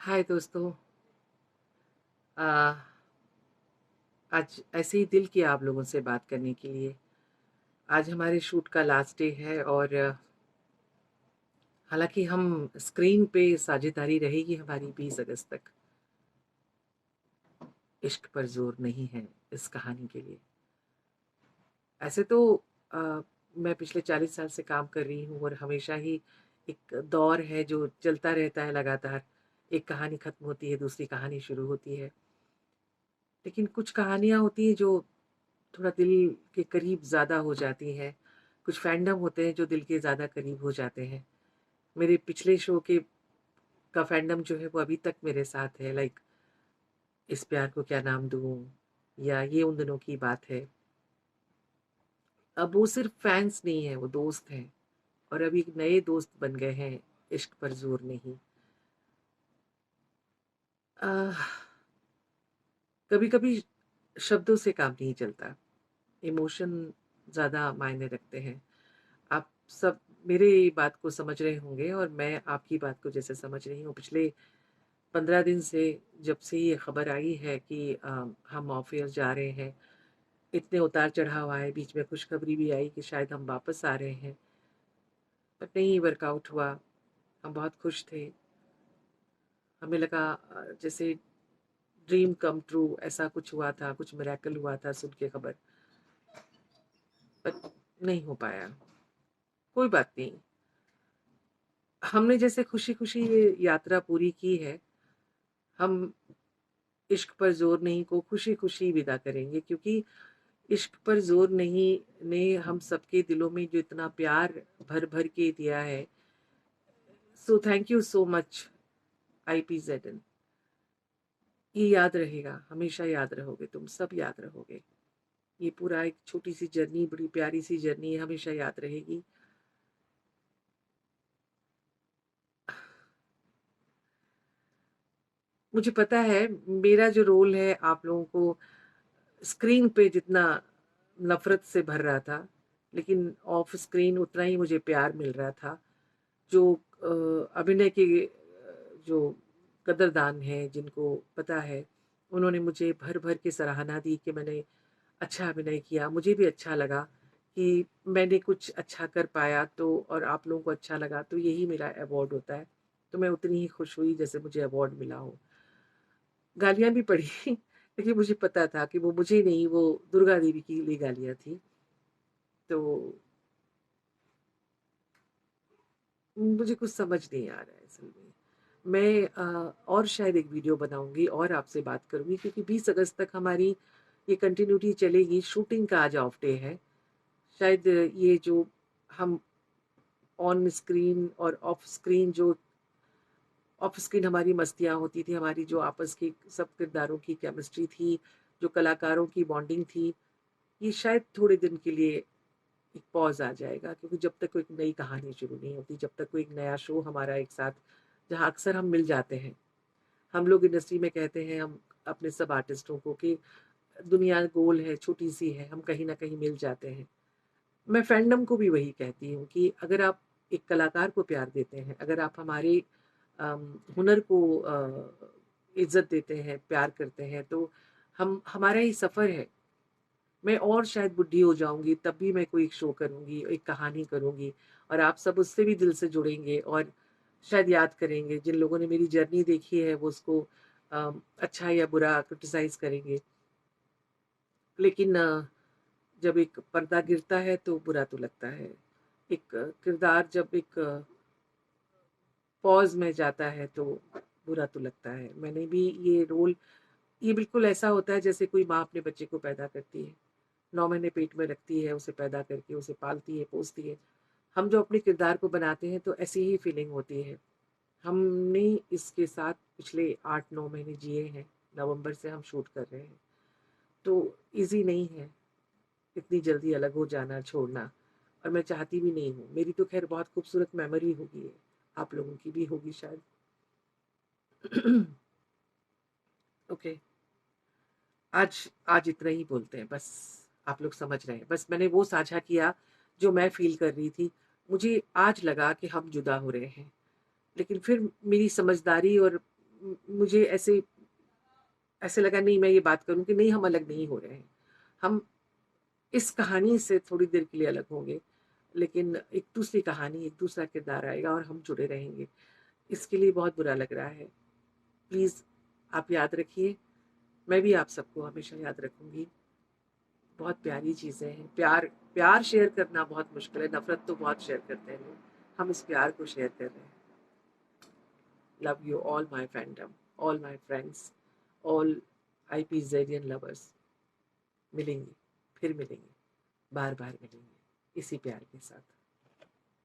हाय दोस्तों। आ, आज ऐसे ही दिल किया आप लोगों से बात करने के लिए। आज हमारे शूट का लास्ट डे है और हालांकि हम स्क्रीन पे साझेदारी रहेगी हमारी 20 अगस्त तक। इश्क पर जोर नहीं है इस कहानी के लिए। ऐसे तो आ, मैं पिछले 40 साल से काम कर रही हूँ और हमेशा ही एक दौर है जो चलता रहता है लगातार। एक कहानी खत्म होती है, दूसरी कहानी शुरू होती है। लेकिन कुछ कहानियां होती हैं जो थोड़ा दिल के करीब ज़्यादा हो जाती हैं। कुछ फैंडम होते हैं जो दिल के ज़्यादा करीब हो जाते हैं। मेरे पिछले शो के का फैंडम जो है वो अभी तक मेरे साथ है। लाइक इस प्यार को क्या नाम दूँ, या ये उन दिनों की बात है। अब वो सिर्फ फैंस नहीं है, वो दोस्त हैं और अभी नए दोस्त बन गए हैं। इश्क पर जोर नहीं। कभी कभी शब्दों से काम नहीं चलता, इमोशन ज़्यादा मायने रखते हैं। आप सब मेरे बात को समझ रहे होंगे और मैं आपकी बात को जैसे समझ रही हूँ। पिछले 15 दिन से जब से ये खबर आई है कि हम ऑफिस जा रहे हैं, इतने उतार चढ़ाव आए, बीच में खुशखबरी भी आई कि शायद हम वापस आ रहे हैं, बट नहीं वर्कआउट हुआ। हम बहुत खुश थे। हमें लगा जैसे ड्रीम कम ट्रू, ऐसा कुछ हुआ था, कुछ मिरेकल हुआ था सुन के खबर। बट नहीं हो पाया। कोई बात नहीं। हमने जैसे खुशी खुशी ये यात्रा पूरी की है, हम इश्क पर जोर नहीं को खुशी खुशी विदा करेंगे, क्योंकि इश्क पर जोर नहीं ने हम सबके दिलों में जो इतना प्यार भर भर के दिया है। So thank you so much IPZN। ये याद रहेगा, हमेशा याद रहोगे, तुम सब याद रहोगे। ये पूरा एक छोटी सी जर्नी, बड़ी प्यारी सी जर्नी हमेशा याद रहेगी। मुझे पता है मेरा जो रोल है आप लोगों को स्क्रीन पे जितना नफरत से भर रहा था, लेकिन ऑफ स्क्रीन उतना ही मुझे प्यार मिल रहा था। जो अभिनय के जो कदरदान हैं, जिनको पता है, उन्होंने मुझे भर भर के सराहना दी कि मैंने अच्छा अभिनय किया। मुझे भी अच्छा लगा कि मैंने कुछ अच्छा कर पाया, तो और आप लोगों को अच्छा लगा, तो यही मेरा अवार्ड होता है। तो मैं उतनी ही खुश हुई जैसे मुझे अवार्ड मिला हो। गालियां भी पड़ी लेकिन मुझे पता था कि वो मुझे नहीं, वो दुर्गा देवी के लिए गालियां थी। तो मुझे कुछ समझ नहीं आ रहा है असल में। मैं और शायद एक वीडियो बनाऊंगी और आपसे बात करूंगी, क्योंकि 20 अगस्त तक हमारी ये कंटिन्यूटी चलेगी। शूटिंग का आज ऑफ डे है। शायद ये जो हम ऑन स्क्रीन और ऑफ स्क्रीन, जो ऑफ स्क्रीन हमारी मस्तियाँ होती थी, हमारी जो आपस की सब किरदारों की केमिस्ट्री थी, जो कलाकारों की बॉन्डिंग थी, ये शायद थोड़े दिन के लिए एक पॉज आ जाएगा, क्योंकि जब तक कोई नई कहानी शुरू नहीं होती, जब तक कोई एक नया शो हमारा एक साथ, जहाँ अक्सर हम मिल जाते हैं। हम लोग इंडस्ट्री में कहते हैं, हम अपने सब आर्टिस्टों को, कि दुनिया गोल है, छोटी सी है, हम कहीं ना कहीं मिल जाते हैं। मैं फैंडम को भी वही कहती हूँ कि अगर आप एक कलाकार को प्यार देते हैं, अगर आप हमारे हुनर को इज्जत देते हैं, प्यार करते हैं, तो हम हमारा ही सफ़र है। मैं और शायद बुढ़ी हो जाऊंगी तब भी मैं कोई एक शो करूंगी, एक कहानी करूंगी, और आप सब उससे भी दिल से जुड़ेंगे और शायद याद करेंगे। जिन लोगों ने मेरी जर्नी देखी है वो उसको अच्छा या बुरा क्रिटिसाइज करेंगे, लेकिन जब एक पर्दा गिरता है तो बुरा तो लगता है। एक किरदार जब एक पॉज में जाता है तो बुरा तो लगता है। मैंने भी ये रोल, ये बिल्कुल ऐसा होता है जैसे कोई माँ अपने बच्चे को पैदा करती है, 9 महीने पेट में रखती है, उसे पैदा करके उसे पालती है, पोसती है। हम जो अपने किरदार को बनाते हैं तो ऐसी ही फीलिंग होती है। हमने इसके साथ पिछले 8-9 महीने जिए हैं। नवंबर से हम शूट कर रहे हैं, तो इजी नहीं है इतनी जल्दी अलग हो जाना, छोड़ना। और मैं चाहती भी नहीं हूँ। मेरी तो खैर बहुत खूबसूरत मेमोरी होगी है, आप लोगों की भी होगी शायद। ओके, आज आज इतना ही बोलते हैं बस। आप लोग समझ रहे हैं, बस मैंने वो साझा किया जो मैं फील कर रही थी। मुझे आज लगा कि हम जुदा हो रहे हैं, लेकिन फिर मेरी समझदारी और मुझे ऐसे ऐसे लगा नहीं मैं ये बात करूं कि नहीं हम अलग नहीं हो रहे हैं, हम इस कहानी से थोड़ी देर के लिए अलग होंगे, लेकिन एक दूसरी कहानी, एक दूसरा किरदार आएगा और हम जुड़े रहेंगे। इसके लिए बहुत बुरा लग रहा है। प्लीज़ आप याद रखिए, मैं भी आप सबको हमेशा याद रखूंगी। बहुत प्यारी चीज़ें हैं, प्यार प्यार शेयर करना बहुत मुश्किल है, नफरत तो बहुत शेयर करते हैं लोग, हम इस प्यार को शेयर कर रहे हैं। Love you all my fandom, all my friends, all IPZian lovers. मिलेंगे, फिर मिलेंगे, बार बार मिलेंगे इसी प्यार के साथ।